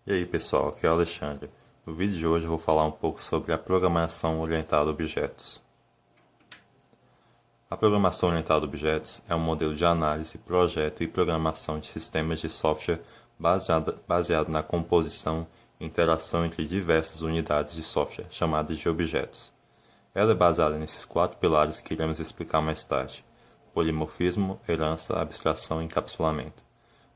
E aí pessoal, aqui é o Alexandre. No vídeo de hoje eu vou falar um pouco sobre a programação orientada a objetos. A programação orientada a objetos é um modelo de análise, projeto e programação de sistemas de software baseado na composição e interação entre diversas unidades de software, chamadas de objetos. Ela é baseada nesses 4 pilares que iremos explicar mais tarde: polimorfismo, herança, abstração e encapsulamento.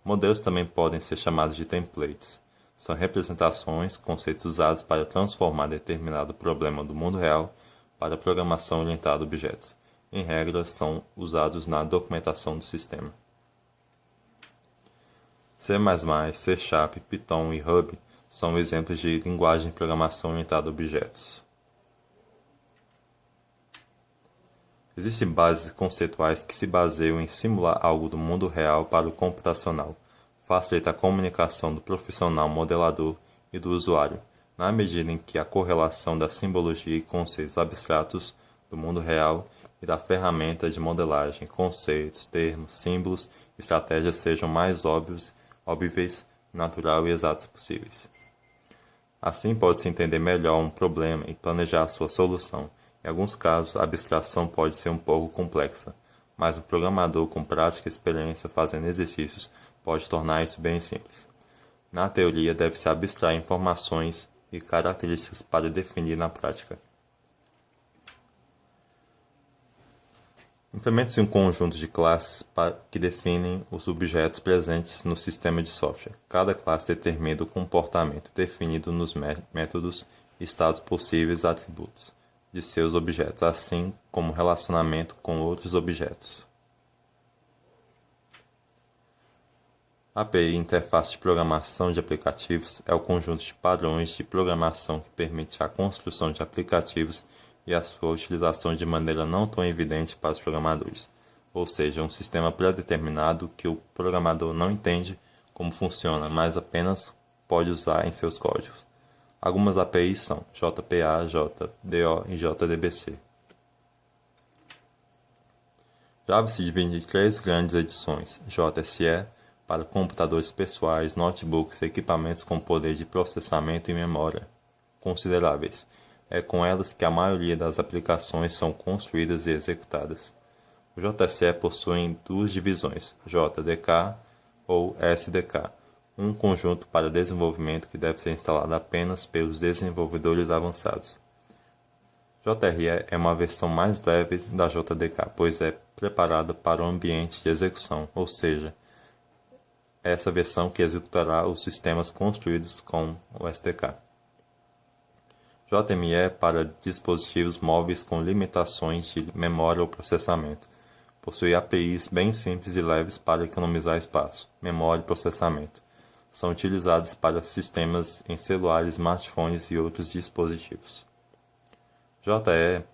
Modelos também podem ser chamados de templates. São representações, conceitos usados para transformar determinado problema do mundo real para programação orientada a objetos. Em regra, são usados na documentação do sistema. C++, C Sharp, Python e Ruby são exemplos de linguagem de programação orientada a objetos. Existem bases conceituais que se baseiam em simular algo do mundo real para o computacional. Facilita a comunicação do profissional modelador e do usuário, na medida em que a correlação da simbologia e conceitos abstratos do mundo real e da ferramenta de modelagem, conceitos, termos, símbolos e estratégias sejam mais óbvios, natural e exatos possíveis. Assim pode-se entender melhor um problema e planejar sua solução. Em alguns casos, a abstração pode ser um pouco complexa, mas um programador com prática e experiência fazendo exercícios pode tornar isso bem simples. Na teoria, deve-se abstrair informações e características para definir na prática. Implemente-se um conjunto de classes que definem os objetos presentes no sistema de software. Cada classe determina o comportamento definido nos métodos e estados possíveis atributos de seus objetos, assim como relacionamento com outros objetos. API, interface de programação de aplicativos, é o conjunto de padrões de programação que permite a construção de aplicativos e a sua utilização de maneira não tão evidente para os programadores, ou seja, um sistema pré-determinado que o programador não entende como funciona, mas apenas pode usar em seus códigos. Algumas APIs são JPA, JDO e JDBC. Java se divide em 3 grandes edições: JSE, para computadores pessoais, notebooks e equipamentos com poder de processamento e memória consideráveis. É com elas que a maioria das aplicações são construídas e executadas. O JSE possui 2 divisões, JDK ou SDK, um conjunto para desenvolvimento que deve ser instalado apenas pelos desenvolvedores avançados. JRE é uma versão mais leve da JDK, pois é preparada para o ambiente de execução, ou seja, essa versão que executará os sistemas construídos com o SDK. JME é para dispositivos móveis com limitações de memória ou processamento. Possui APIs bem simples e leves para economizar espaço, memória e processamento. São utilizados para sistemas em celulares, smartphones e outros dispositivos. JE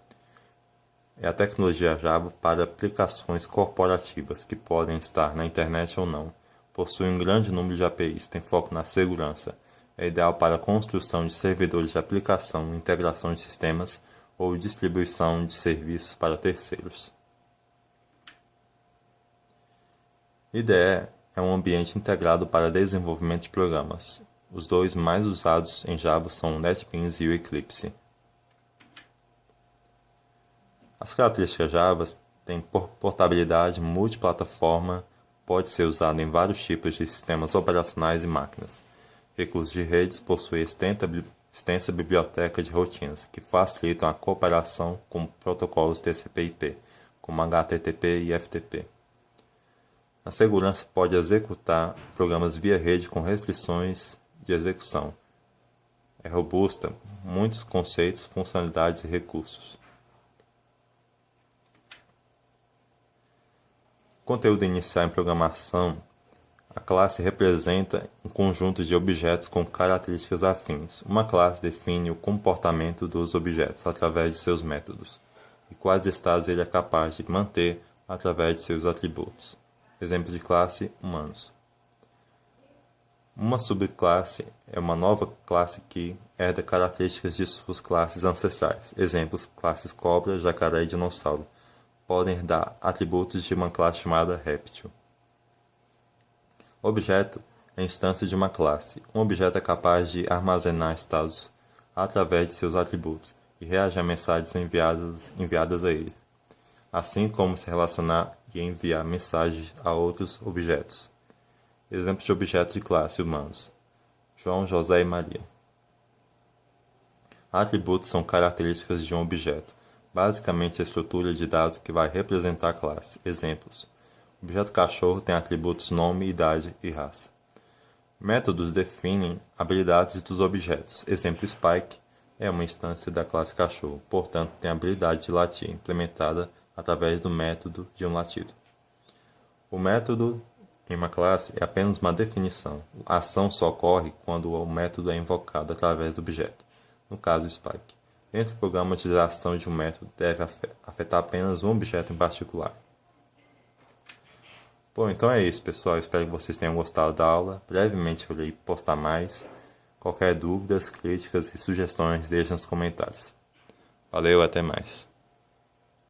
é a tecnologia Java para aplicações corporativas que podem estar na internet ou não. Possui um grande número de APIs, tem foco na segurança. É ideal para a construção de servidores de aplicação, integração de sistemas ou distribuição de serviços para terceiros. IDE é um ambiente integrado para desenvolvimento de programas. Os 2 mais usados em Java são o NetBeans e o Eclipse. As características Java têm portabilidade multiplataforma, pode ser usado em vários tipos de sistemas operacionais e máquinas. Recursos de redes possui extensa biblioteca de rotinas, que facilitam a cooperação com protocolos TCP/IP, como HTTP e FTP. A segurança pode executar programas via rede com restrições de execução. É robusta, muitos conceitos, funcionalidades e recursos. Conteúdo inicial em programação. A classe representa um conjunto de objetos com características afins. Uma classe define o comportamento dos objetos através de seus métodos e quais estados ele é capaz de manter através de seus atributos. Exemplo de classe: humanos. Uma subclasse é uma nova classe que herda características de suas classes ancestrais. Exemplos: classes cobra, jacaré e dinossauro. Podem herdar atributos de uma classe chamada réptil. Objeto a instância de uma classe. Um objeto é capaz de armazenar estados através de seus atributos e reagir a mensagens enviadas a ele, assim como se relacionar e enviar mensagens a outros objetos. Exemplos de objetos de classe humanos: João, José e Maria. Atributos são características de um objeto, basicamente a estrutura de dados que vai representar a classe. Exemplos: o objeto cachorro tem atributos nome, idade e raça. Métodos definem habilidades dos objetos. Exemplo: Spike é uma instância da classe cachorro, portanto tem a habilidade de latir implementada através do método de um latido. O método em uma classe é apenas uma definição. A ação só ocorre quando o método é invocado através do objeto, no caso Spike. Dentro do programa, a utilização de um método deve afetar apenas um objeto em particular. Bom, então é isso, pessoal. Espero que vocês tenham gostado da aula. Brevemente eu irei postar mais. Qualquer dúvidas, críticas e sugestões, deixem nos comentários. Valeu, até mais.